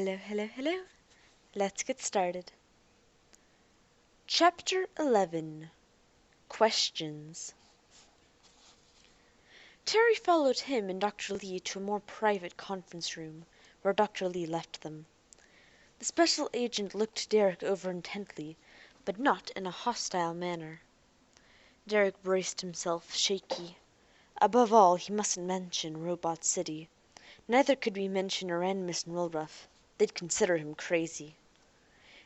Hello. Let's get started. Chapter 11. Questions. Terry followed him and Dr. Lee to a more private conference room, where Dr. Lee left them. The special agent looked Derek over intently, but not in a hostile manner. Derek braced himself, shaky. Above all, he mustn't mention Robot City. Neither could he mention or end Miss Woolruff. They'd consider him crazy.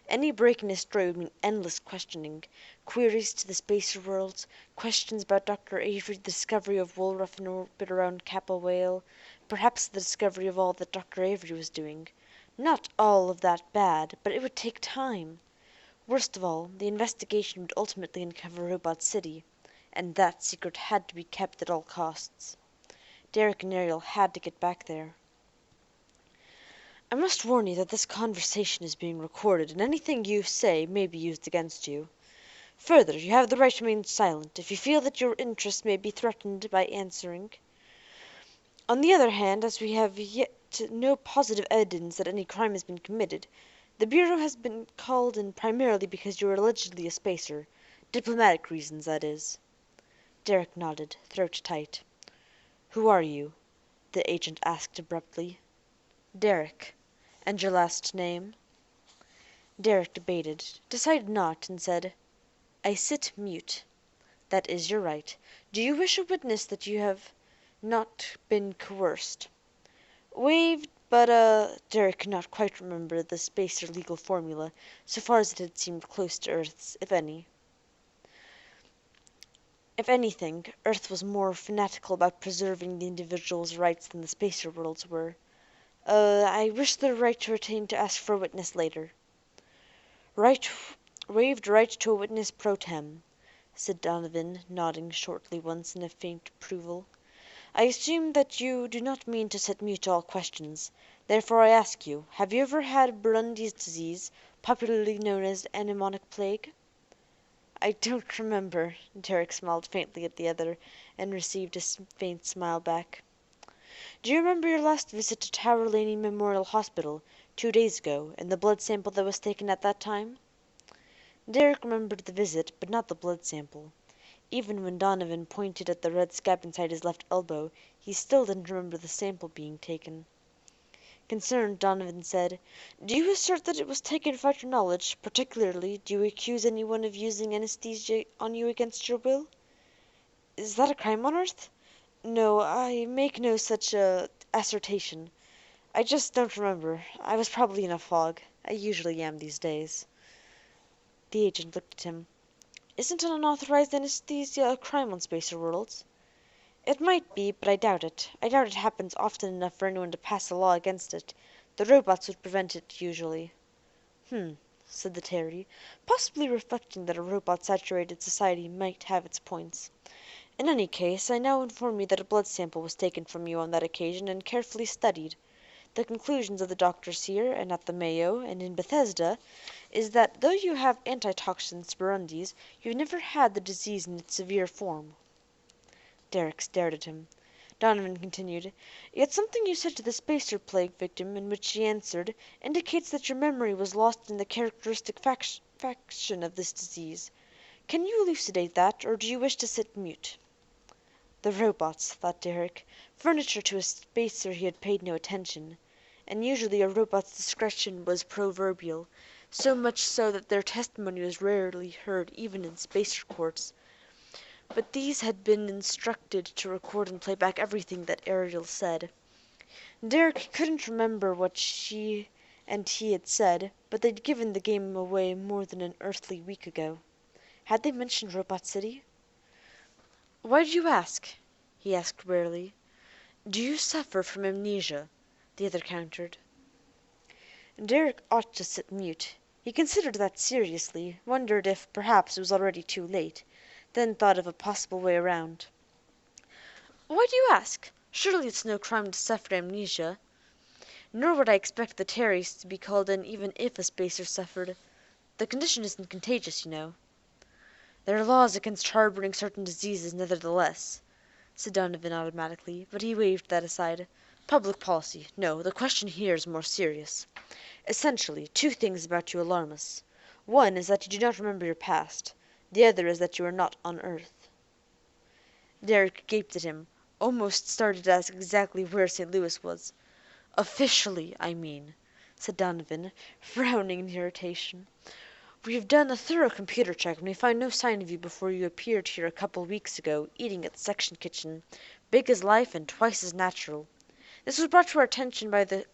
Any break in his story would mean endless questioning, queries to the spacer worlds, questions about Dr. Avery, the discovery of Woolruff in orbit around Kappa Whale, perhaps the discovery of all that Dr. Avery was doing. Not all of that bad, but it would take time. Worst of all, the investigation would ultimately uncover Robot City, and that secret had to be kept at all costs. Derek and Ariel had to get back there. I must warn you that this conversation is being recorded, and anything you say may be used against you. Further, you have the right to remain silent if you feel that your interests may be threatened by answering. On the other hand, as we have yet no positive evidence that any crime has been committed, the Bureau has been called in primarily because you are allegedly a spacer. Diplomatic reasons, that is. Derek nodded, throat tight. Who are you? The agent asked abruptly. Derek. And your last name? Derek decided not, and said, I sit mute. That is your right. Do you wish a witness that you have not been coerced? Waived, but Derek could not quite remember the spacer legal formula, so far as it had seemed close to Earth's, if any. If anything, Earth was more fanatical about preserving the individual's rights than the spacer worlds were. I wish the right to retain to ask for a witness later. Waived right to a witness pro tem, said Donovan, nodding shortly once in a faint approval. I assume that you do not mean to set mute all questions. Therefore I ask you, have you ever had Burundi's disease, popularly known as anemonic plague? I don't remember. Derek smiled faintly at the other, and received a faint smile back. Do you remember your last visit to Tower Laney Memorial Hospital, 2 days ago, and the blood sample that was taken at that time? Derek remembered the visit, but not the blood sample. Even when Donovan pointed at the red scab inside his left elbow, he still didn't remember the sample being taken. Concerned, Donovan said, Do you assert that it was taken without your knowledge? Particularly, do you accuse anyone of using anesthesia on you against your will? Is that a crime on Earth? No, I make no such assertion. I just don't remember. I was probably in a fog. I usually am these days. The agent looked at him. Isn't an unauthorized anesthesia a crime on spacer worlds? It might be, but I doubt it. I doubt it happens often enough for anyone to pass a law against it. The robots would prevent it, usually. Said the Terry, possibly reflecting that a robot-saturated society might have its points. In any case, I now inform you that a blood sample was taken from you on that occasion and carefully studied. The conclusions of the doctors here, and at the Mayo, and in Bethesda, is that though you have antitoxin spirundis, you've never had the disease in its severe form. Derek stared at him. Donovan continued, Yet something you said to the spacer plague victim, in which she answered, indicates that your memory was lost in the characteristic faction of this disease. Can you elucidate that, or do you wish to sit mute? The robots, thought Derek. Furniture to a spacer he had paid no attention. And usually a robot's discretion was proverbial, so much so that their testimony was rarely heard even in spacer courts. But these had been instructed to record and play back everything that Ariel said. Derek couldn't remember what she and he had said, but they'd given the game away more than an earthly week ago. Had they mentioned Robot City? Why do you ask? He asked wearily. Do you suffer from amnesia? The other countered. Derek ought to sit mute. He considered that seriously, wondered if, perhaps, it was already too late, then thought of a possible way around. Why do you ask? Surely it's no crime to suffer amnesia. Nor would I expect the Terrys to be called in even if a spacer suffered. The condition isn't contagious, you know. There are laws against harboring certain diseases, nevertheless, said Donovan automatically, but he waved that aside. Public policy. No, the question here is more serious. Essentially, two things about you alarm us. One is that you do not remember your past. The other is that you are not on Earth." Derek gaped at him, almost started to ask exactly where St. Louis was. "Officially, I mean," said Donovan, frowning in irritation. "We have done a thorough computer check, and we find no sign of you before you appeared here a couple weeks ago, eating at the section kitchen, big as life and twice as natural. This was brought to our attention by the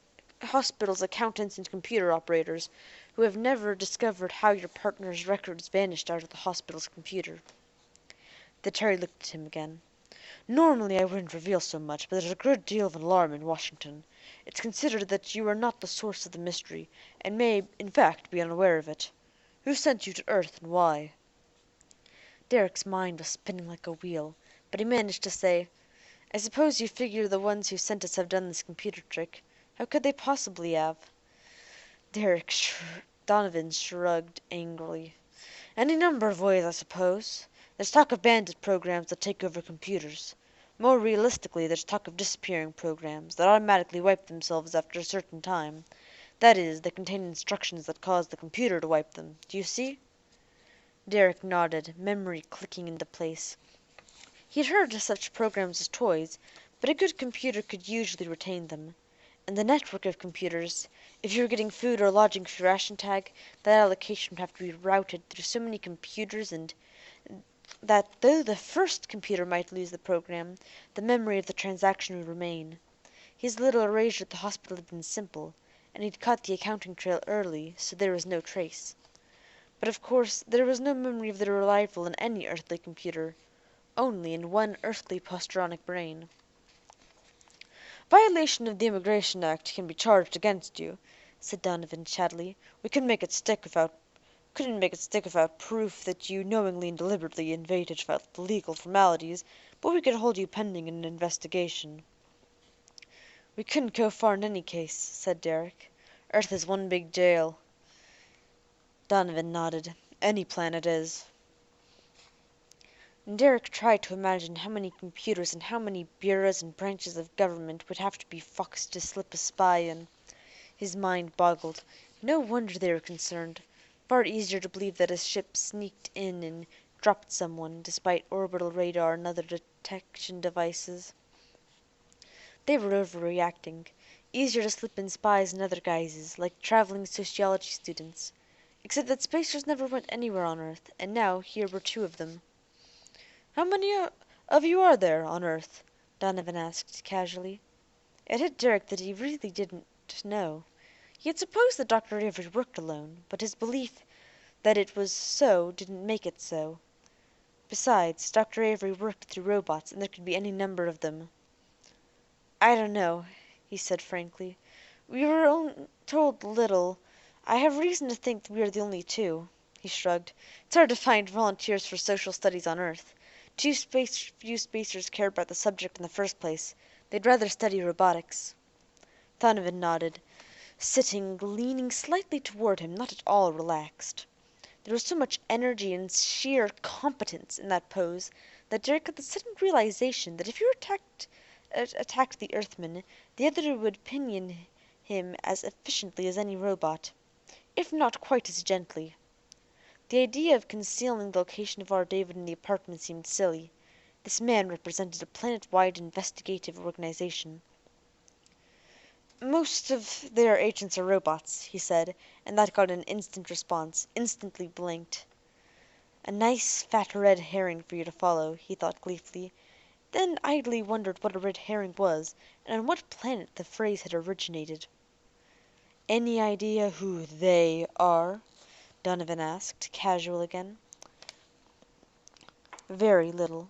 hospital's accountants and computer operators, who have never discovered how your partner's records vanished out of the hospital's computer." The Terry looked at him again. "Normally I wouldn't reveal so much, but there's a good deal of alarm in Washington. It's considered that you are not the source of the mystery, and may, in fact, be unaware of it. Who sent you to Earth, and why?" Derek's mind was spinning like a wheel, but he managed to say, "I suppose you figure the ones who sent us have done this computer trick. How could they possibly have?" Donovan shrugged angrily. "Any number of ways, I suppose. There's talk of bandit programs that take over computers. More realistically, there's talk of disappearing programs that automatically wipe themselves after a certain time. That is, they contain instructions that cause the computer to wipe them. Do you see?" Derek nodded, memory clicking into place. He had heard of such programs as toys, but a good computer could usually retain them. And the network of computers, if you were getting food or lodging for your ration tag, that allocation would have to be routed through so many computers, and that though the first computer might lose the program, the memory of the transaction would remain. His little erasure at the hospital had been simple, and he'd caught the accounting trail early, so there was no trace. But of course there was no memory of their arrival in any earthly computer, only in one earthly postronic brain. "Violation of the Immigration Act can be charged against you," said Donovan chattily. "We couldn't make it stick without proof that you knowingly and deliberately invaded the legal formalities, but we could hold you pending an investigation." "We couldn't go far in any case," said Derek. "Earth is one big jail." Donovan nodded. "Any planet is." Derek tried to imagine how many computers and how many bureaus and branches of government would have to be foxed to slip a spy in. His mind boggled. No wonder they were concerned. Far easier to believe that a ship sneaked in and dropped someone, despite orbital radar and other detection devices. They were overreacting. Easier to slip in spies in other guises, like traveling sociology students. Except that spacers never went anywhere on Earth, and now here were two of them. "How many of you are there on Earth?" Donovan asked casually. It hit Derek that he really didn't know. He had supposed that Dr. Avery worked alone, but his belief that it was so didn't make it so. Besides, Dr. Avery worked through robots, and there could be any number of them. "I don't know," he said frankly. "We were told little. I have reason to think we are the only two." He shrugged. "It's hard to find volunteers for social studies on Earth. Few spacers care about the subject in the first place. They'd rather study robotics." Donovan nodded, sitting, leaning slightly toward him, not at all relaxed. There was so much energy and sheer competence in that pose that Derek had the sudden realization that if he attacked the Earthman, the other would pinion him as efficiently as any robot, if not quite as gently. The idea of concealing the location of our David in the apartment seemed silly. This man represented a planet-wide investigative organization. "Most of their agents are robots," he said, and that got an instant response, instantly blinked. A nice fat red herring for you to follow, he thought gleefully, then idly wondered what a red herring was, and on what planet the phrase had originated. "Any idea who they are?" Donovan asked, casual again. "Very little.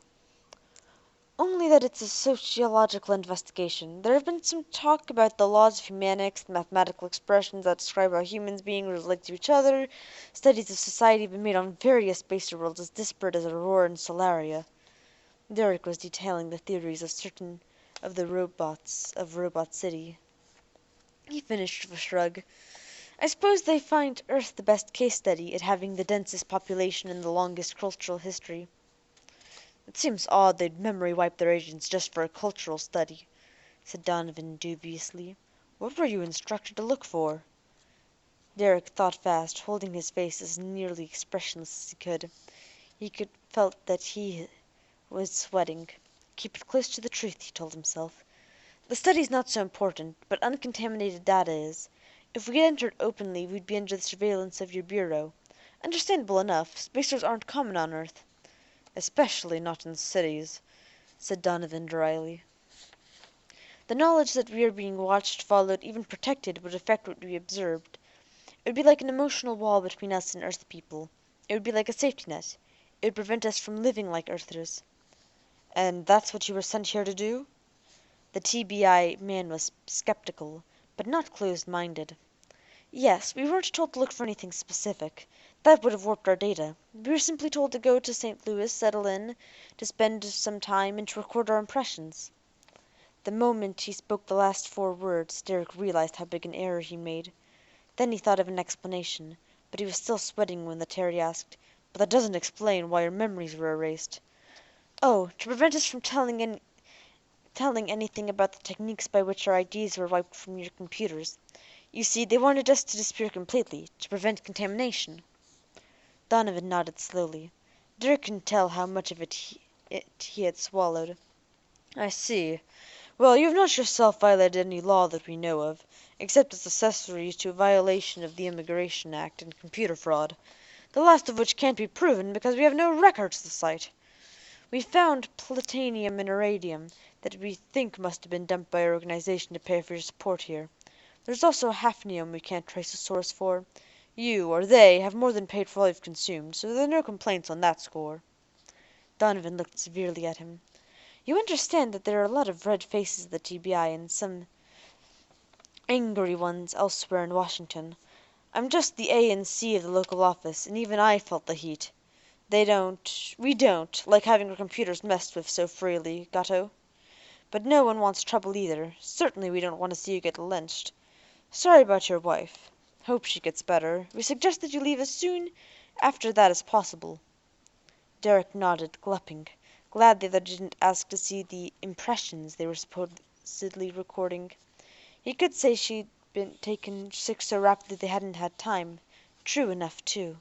Only that it's a sociological investigation. There have been some talk about the laws of humanics, the mathematical expressions that describe how human beings relate to each other. Studies of society have been made on various spacer worlds as disparate as Aurora and Solaria." Derek was detailing the theories of certain of the robots of Robot City. He finished with a shrug. "I suppose they find Earth the best case study at having the densest population and the longest cultural history." "It seems odd they'd memory wipe their agents just for a cultural study," said Donovan dubiously. "What were you instructed to look for?" Derek thought fast, holding his face as nearly expressionless as he could. Felt that he was sweating. Keep it close to the truth, he told himself. The study's not so important, but uncontaminated data is. If we entered openly, we'd be under the surveillance of your bureau. Understandable enough. Spacers aren't common on Earth. Especially not in cities, said Donovan dryly. The knowledge that we are being watched, followed, even protected, would affect what we observed. It would be like an emotional wall between us and Earth people. It would be like a safety net. It would prevent us from living like Earthers. And that's what you were sent here to do? The TBI man was skeptical, but not closed-minded. Yes, we weren't told to look for anything specific. That would have warped our data. We were simply told to go to St. Louis, settle in, to spend some time, and to record our impressions. The moment he spoke the last 4 words, Derek realized how big an error he made. Then he thought of an explanation, but he was still sweating when the Terry asked, "But that doesn't explain why your memories were erased." "Oh, to prevent us from telling anything about the techniques by which our IDs were wiped from your computers. You see, they wanted us to disappear completely, to prevent contamination." Donovan nodded slowly. Derek couldn't tell how much of he had swallowed. "I see. Well, you have not yourself violated any law that we know of, except as accessories to a violation of the Immigration Act and computer fraud, the last of which can't be proven because we have no records to cite. We found plutonium and iridium that we think must have been dumped by our organization to pay for your support here. There's also hafnium we can't trace a source for. You, or they, have more than paid for all you've consumed, so there are no complaints on that score." Donovan looked severely at him. "You understand that there are a lot of red faces at the TBI and some angry ones elsewhere in Washington. I'm just the A and C of the local office, and even I felt the heat. We don't, like having our computers messed with so freely, Gatto. But no one wants trouble either. Certainly we don't want to see you get lynched. Sorry about your wife. Hope she gets better. We suggest that you leave as soon after that as possible." Derek nodded, gulping, glad the other didn't ask to see the impressions they were supposedly recording. He could say she'd been taken sick so rapidly they hadn't had time. True enough, too.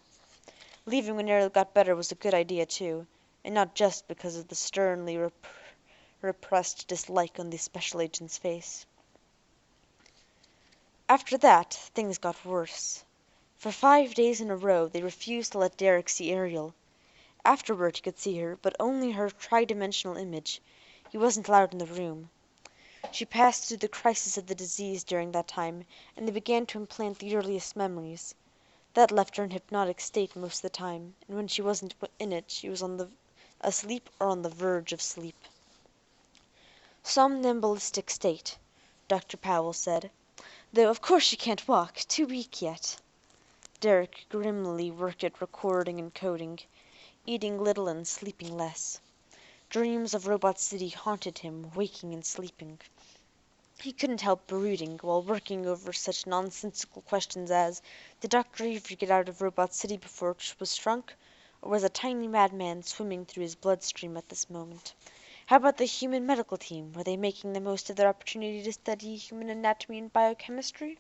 Leaving when Ariel got better was a good idea, too, and not just because of the sternly repressed dislike on the special agent's face. After that, things got worse. For 5 days in a row they refused to let Derek see Ariel. Afterward he could see her, but only her tri-dimensional image. He wasn't allowed in the room. She passed through the crisis of the disease during that time, and they began to implant the earliest memories. That left her in hypnotic state most of the time, and when she wasn't in it she was asleep or on the verge of sleep. "Somnambulistic state," Dr. Powell said. "Though of course she can't walk. Too weak yet." Derek grimly worked at recording and coding, eating little and sleeping less. Dreams of Robot City haunted him, waking and sleeping. He couldn't help brooding, while working over such nonsensical questions as, did Dr. Avery get out of Robot City before it was shrunk, or was a tiny madman swimming through his bloodstream at this moment? How about the human medical team? Were they making the most of their opportunity to study human anatomy and biochemistry?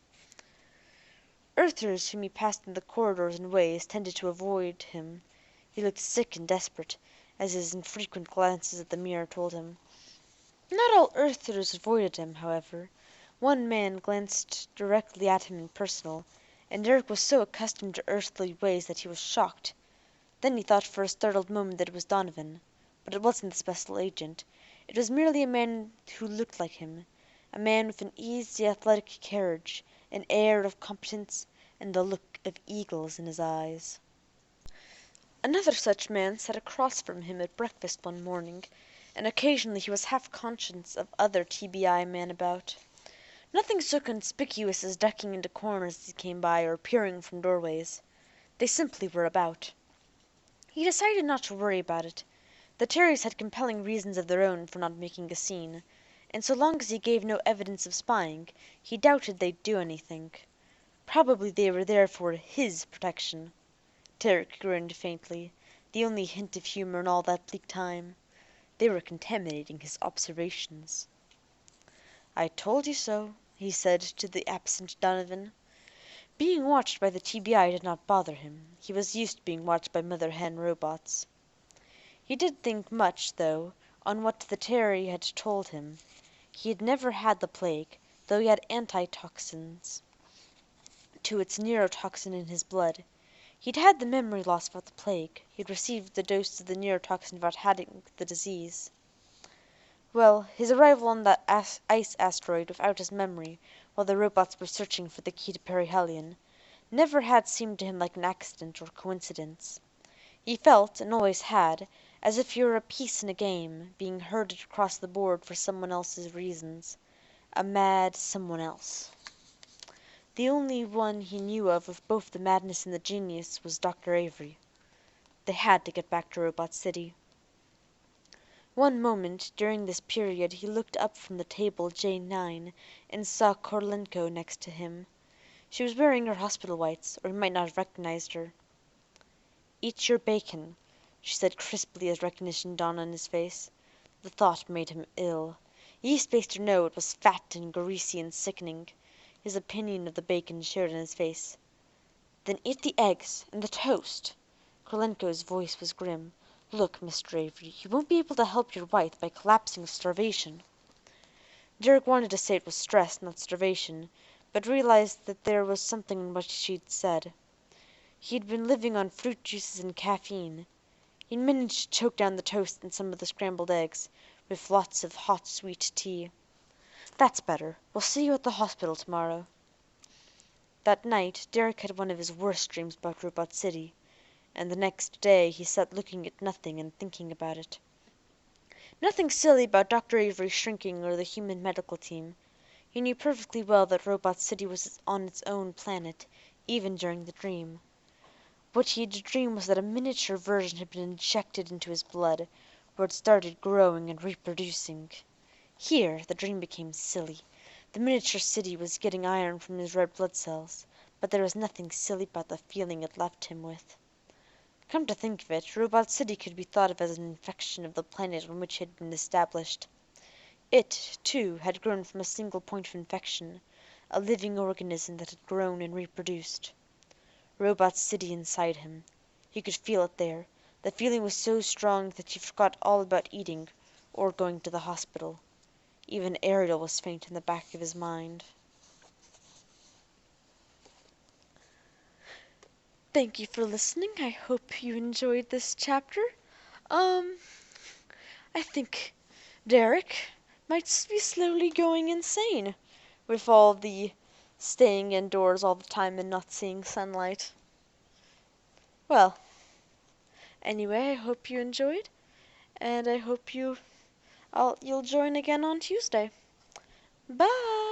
Earthers whom he passed in the corridors and ways tended to avoid him. He looked sick and desperate, as his infrequent glances at the mirror told him. Not all Earthers avoided him, however. One man glanced directly at him in person, and Derek was so accustomed to earthly ways that he was shocked. Then he thought for a startled moment that it was Donovan. But it wasn't the special agent. It was merely a man who looked like him, a man with an easy, athletic carriage, an air of competence, and the look of eagles in his eyes. Another such man sat across from him at breakfast one morning, and occasionally he was half conscious of other TBI men about. Nothing so conspicuous as ducking into corners as he came by or peering from doorways. They simply were about. He decided not to worry about it. The Terrys had compelling reasons of their own for not making a scene, and so long as he gave no evidence of spying, he doubted they'd do anything. Probably they were there for his protection. Derek grinned faintly, the only hint of humor in all that bleak time. They were contaminating his observations. "I told you so," he said to the absent Donovan. Being watched by the TBI did not bother him. He was used to being watched by mother hen robots. He did think much, though, on what the Terry had told him. He had never had the plague, though he had antitoxins to its neurotoxin in his blood. He'd had the memory loss without the plague. He'd received the dose of the neurotoxin without having the disease. Well, his arrival on that ice asteroid without his memory, while the robots were searching for the key to perihelion, never had seemed to him like an accident or coincidence. He felt, and always had, as if he were a piece in a game, being herded across the board for someone else's reasons. A mad someone else. The only one he knew of both the madness and the genius was Dr. Avery. They had to get back to Robot City. One moment during this period he looked up from the table J9 and saw Korolenko next to him. She was wearing her hospital whites, or he might not have recognized her. "Eat your bacon," she said crisply as recognition dawned on his face. The thought made him ill. Yeast-based or no, it was fat and greasy and sickening. His opinion of the bacon showed in his face. "Then eat the eggs and the toast." Korolenko's voice was grim. "Look, Mr. Avery, you won't be able to help your wife by collapsing of starvation." Derek wanted to say it was stress, not starvation, but realized that there was something in what she'd said. He'd been living on fruit juices and caffeine. He'd managed to choke down the toast and some of the scrambled eggs, with lots of hot sweet tea. "That's better. We'll see you at the hospital tomorrow." That night Derek had one of his worst dreams about Robot City, and the next day he sat looking at nothing and thinking about it. Nothing silly about Dr. Avery shrinking or the human medical team. He knew perfectly well that Robot City was on its own planet, even during the dream. What he had dreamed was that a miniature version had been injected into his blood, where it started growing and reproducing. Here the dream became silly. The miniature city was getting iron from his red blood cells, but there was nothing silly about the feeling it left him with. Come to think of it, Robot City could be thought of as an infection of the planet on which it had been established. It, too, had grown from a single point of infection, a living organism that had grown and reproduced. Robot City inside him. He could feel it there. The feeling was so strong that he forgot all about eating or going to the hospital. Even Ariel was faint in the back of his mind. Thank you for listening. I hope you enjoyed this chapter. I think Derek might be slowly going insane with all the staying indoors all the time and not seeing sunlight. Well, anyway, I hope you enjoyed, and I hope you'll join again on Tuesday. Bye!